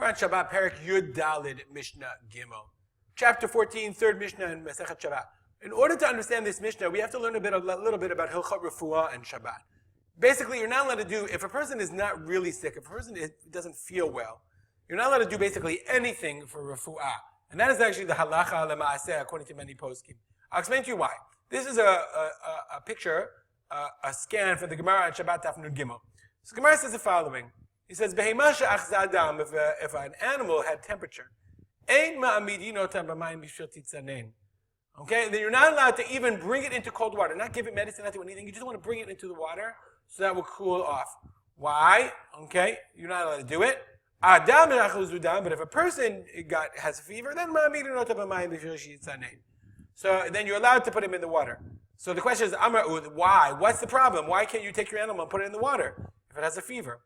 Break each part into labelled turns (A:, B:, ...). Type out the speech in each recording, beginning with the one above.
A: Gemara Shabbat, Perek Yud Dalid, Mishnah Gimel. Chapter 14, third Mishnah in Masechet Shabbat. In order to understand this Mishnah, we have to learn a little bit about Hilchot Refuah and Shabbat. Basically, you're not allowed to do, if a person is not really sick, if a person doesn't feel well, you're not allowed to do basically anything for Refuah. And that is actually the halacha lema'aseh according to many poskim. I'll explain to you why. This is a picture, a scan for the Gemara on Shabbat Daf Nun Gimel. So the Gemara says the following. He says, Behema she'achza adam, if an animal had temperature, ein ma'amidin otam b'mayim b'shvil titzanein. Okay, then you're not allowed to even bring it into cold water, not give it medicine, not do anything. You just want to bring it into the water so that will cool off. Why? Okay, you're not allowed to do it. Adam but if a person has a fever, then so then you're allowed to put him in the water. So the question is, Amar Ula, why? What's the problem? Why can't you take your animal and put it in the water if it has a fever?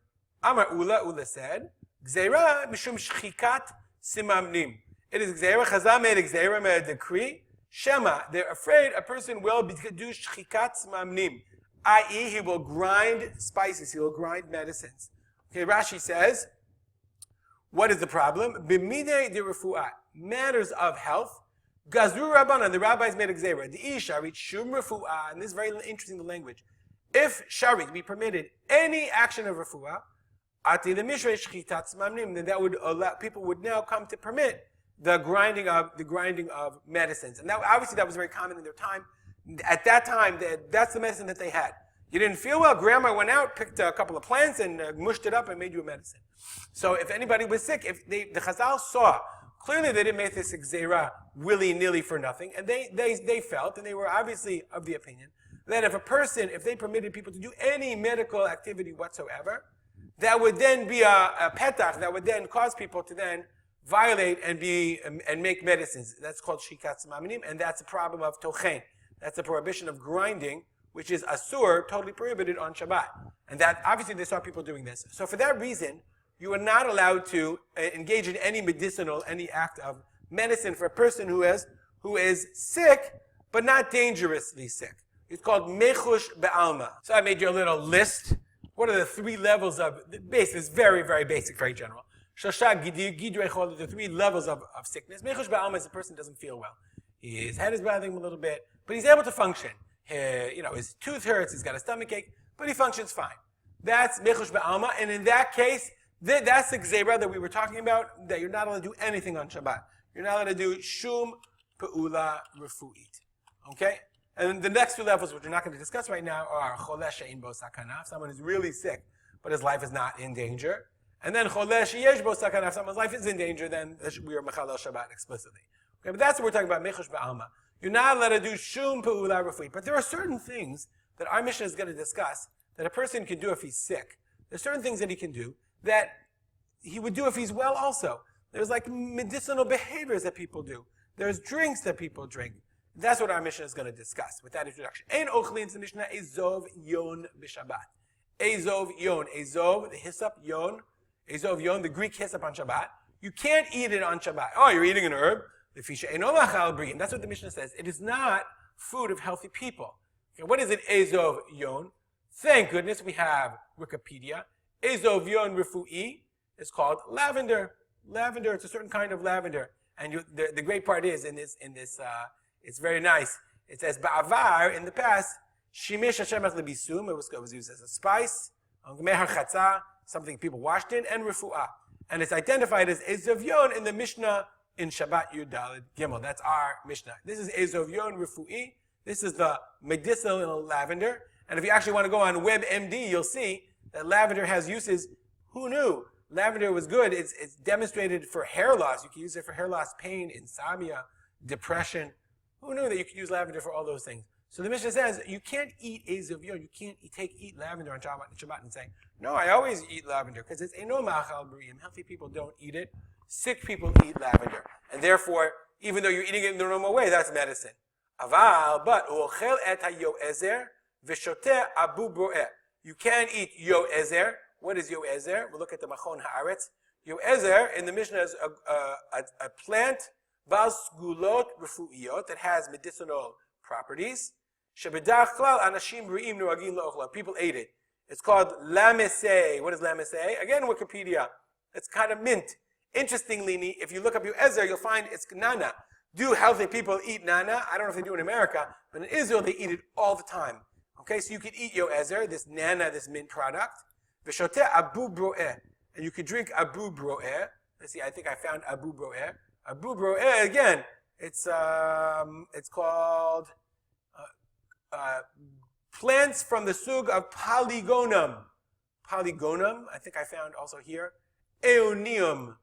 A: Amar Ula said, Gzeira mishum shchikat simamnim. It is Gzeira, Chazal made Gzeira, made a decree. Shema, they're afraid a person will do shchikat simamnim, i.e. he will grind spices, he will grind medicines. Okay, Rashi says, what is the problem? B'midei de refuah, matters of health. Gazru Rabbanan, the rabbis made a gzeira. The sharit shum refuah, and this is very interesting, the language. If sharit be permitted any action of refuah, ati the mishrei shchitat mamnim, then that would allow, people would now come to permit the grinding of medicines. And that, obviously that was very common in their time. At that time, that's the medicine that they had. You didn't feel well, grandma went out, picked a couple of plants and mushed it up and made you a medicine. So if anybody was sick, the Chazal saw, clearly they didn't make this gzeira willy-nilly for nothing, and they felt, and they were obviously of the opinion, that if they permitted people to do any medical activity whatsoever, that would then be a petach, that would then cause people to then violate and make medicines. That's called shikat maminim, and that's a problem of tochen. That's a prohibition of grinding, which is asur, totally prohibited on Shabbat. And that, obviously they saw people doing this. So for that reason, you are not allowed to engage in any medicinal, any act of medicine for a person who is sick, but not dangerously sick. It's called mechush be'alma. So I made you a little list. What are the three levels of, the base is very, very basic, very general. Shosha gidrei chol, the three levels of sickness. Mechush be'alma is the person doesn't feel well. His head is bothering him a little bit, but he's able to function. His tooth hurts, he's got a stomach ache, but he functions fine. That's mechush be'alma, and in that case, that's the gzeira that we were talking about, that you're not allowed to do anything on Shabbat. You're not allowed to do shum pe'ula refu'it. Okay? And the next two levels, which we're not going to discuss right now, are cholesh she'ein bo sakana, if someone is really sick, but his life is not in danger. And then cholesh she'yesh bo sakana, if someone's life is in danger, then we are mechalel Shabbat explicitly. Okay, but that's what we're talking about, mechush be'alma. You're not allowed to do shum pe'ula refu'it. But there are certain things that our Mishnah is going to discuss that a person can do if he's sick. There's certain things that he can do that he would do if he's well also. There's like medicinal behaviors that people do. There's drinks that people drink. That's what our Mishnah is going to discuss with that introduction. Ein ochlin, the Mishnah, ezov yon b'Shabbat. Ezov yon. Ezov, the hyssop, yon. Ezov yon, the Greek hyssop on Shabbat. You can't eat it on Shabbat. Oh, you're eating an herb? That's what the Mishnah says. It is not food of healthy people. Okay, what is it, ezov yon? Thank goodness we have Wikipedia. Ezov yon refu'i is called lavender. Lavender, it's a certain kind of lavender. And the great part is, in this, it's very nice. It says, ba'avar, in the past, shimish hashemach lebisum, it was used as a spice, mehar chatzah, something people washed in, and refu'ah. And it's identified as ezov yon in the Mishnah in Shabbat Yud Daled Gimel. That's our Mishnah. This is ezov yon refu'i. This is the medicinal lavender. And if you actually want to go on WebMD, you'll see that lavender has uses. Who knew? Lavender was good. It's demonstrated for hair loss. You can use it for hair loss, pain, insomnia, depression. Who knew that you could use lavender for all those things? So the Mishnah says you can't eat ezov yon. You can't eat lavender on Shabbat and say, no, I always eat lavender because it's eno machal b'riyim. Healthy people don't eat it. Sick people eat lavender. And therefore, even though you're eating it in the normal way, that's medicine. Aval, but u'ochel et ha-yo'ezer v'shoteh abu bro'eh. You can eat yo'ezer. What is yo'ezer? We'll look at the Machon Haaretz. Yo'ezer in the Mishnah is a plant, bal sgulot refu'iyot, that has medicinal properties. Shebedach klal anashim b'ri'im nuagin lo'ochla. People ate it. It's called lamesei. What is lamesei? Again, Wikipedia. It's kind of mint. Interestingly, if you look up your Ezer, you'll find it's nana. Do healthy people eat nana? I don't know if they do in America, but in Israel they eat it all the time. Okay, so you could eat your Ezer, this nana, this mint product. V'shoteh abu bro'eh. And you could drink abu bro'eh. Let's see, I think I found abu bro'eh. Abu bro'eh, again, it's called plants from the sug of Polygonum. Polygonum, I think I found also here. Aeonium.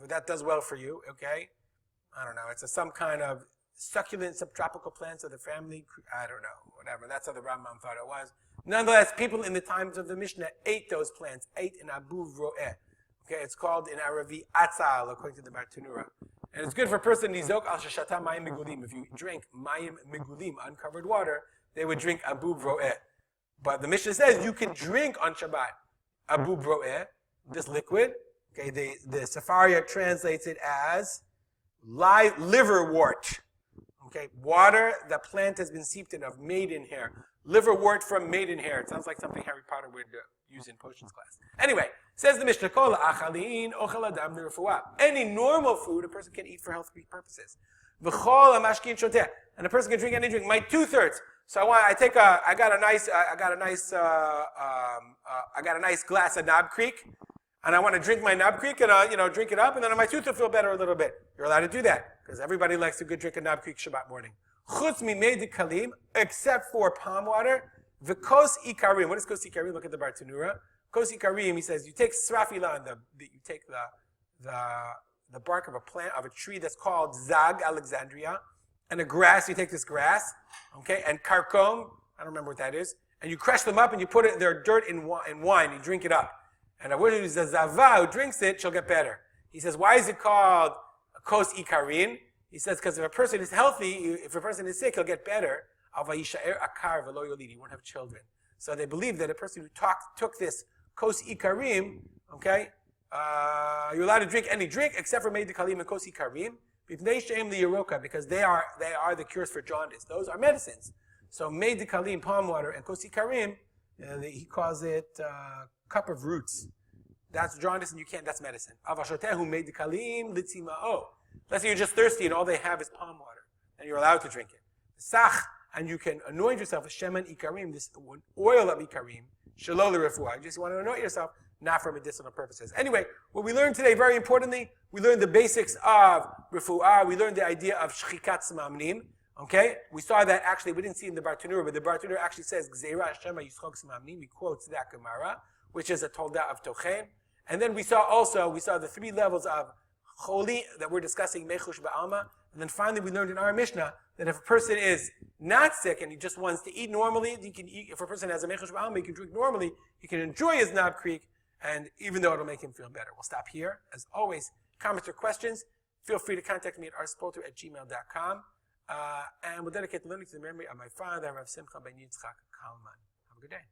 A: That does well for you, okay? I don't know. It's some kind of succulent subtropical plants of the family. I don't know, whatever. That's how the Rambam thought it was. Nonetheless, people in the times of the Mishnah ate those plants, ate in abu ro'eh. Okay, it's called in Arabic atzal, according to the Bartenura. And it's good for a person, nizok al shashata mayim migulim. If you drink mayim migulim, uncovered water, they would drink abu ro'eh. But the Mishnah says you can drink on Shabbat abu ro'eh, this liquid. Okay, the Sefaria translates it as liverwort. Okay, water the plant has been seeped in of maidenhair. Liverwort from maidenhair. It sounds like something Harry Potter would use in potions class. Anyway, says the Mishnah, Kol achalin ochel adam l'refuah. Any normal food a person can eat for health purposes. V'chol hamashkin shoteh. And a person can drink any drink. My 2/3. So I got a nice glass of Knob Creek. And I want to drink my Knob Creek and drink it up, and then my tooth will feel better a little bit. You're allowed to do that because everybody likes a good drink of Knob Creek Shabbat morning. Chutz mimei kalim, except for palm water. V'kos ikarim. What is kos ikarim? Look at the Bartenura. Kos ikarim. He says you take srafila and you take the bark of a plant of a tree that's called Zag Alexandria, and a grass. You take this grass, okay, and karkom. I don't remember what that is. And you crush them up and you put it their dirt in wine. You drink it up. And a word who's a zava who drinks it, she'll get better. He says, why is it called kos ikarin? He says, because if a person is healthy, if a person is sick, he'll get better. He won't have children. So they believe that a person who took this kos ikarim, okay, you're allowed to drink any drink except for made kalim and kos ikarim, because they are the cures for jaundice. Those are medicines. So made kalim, palm water, and kos ikarim, he calls it cup of roots. That's jaundice, and that's medicine. Avashotehu made the kalim litzima'o. Let's say you're just thirsty and all they have is palm water, and you're allowed to drink it. Sach, and you can anoint yourself with shemen ikarim, this oil of ikarim, shalol refuah. You just want to anoint yourself, not for medicinal purposes. Anyway, what we learned today, very importantly, we learned the basics of refuah. We learned the idea of shchikat smamnim. Okay, we saw that actually, we didn't see in the Bartenura, but the Bartenura actually says, Gzeira Shema Yishchok Smamnim, he quotes that Gemara, which is a Tolda of Tochen. And then we saw the 3 levels of Choli that we're discussing, Mechush Ba'alma. And then finally we learned in our Mishnah that if a person is not sick and he just wants to eat normally, he can eat. If a person has a Mechush Ba'alma, he can drink normally, he can enjoy his Knob Creek, and even though it'll make him feel better. We'll stop here. As always, comments or questions, feel free to contact me at rspolter@gmail.com. And we'll dedicate the learning to the memory of my father, Rav Simcha ben Yitzchak Kalman. Have a good day.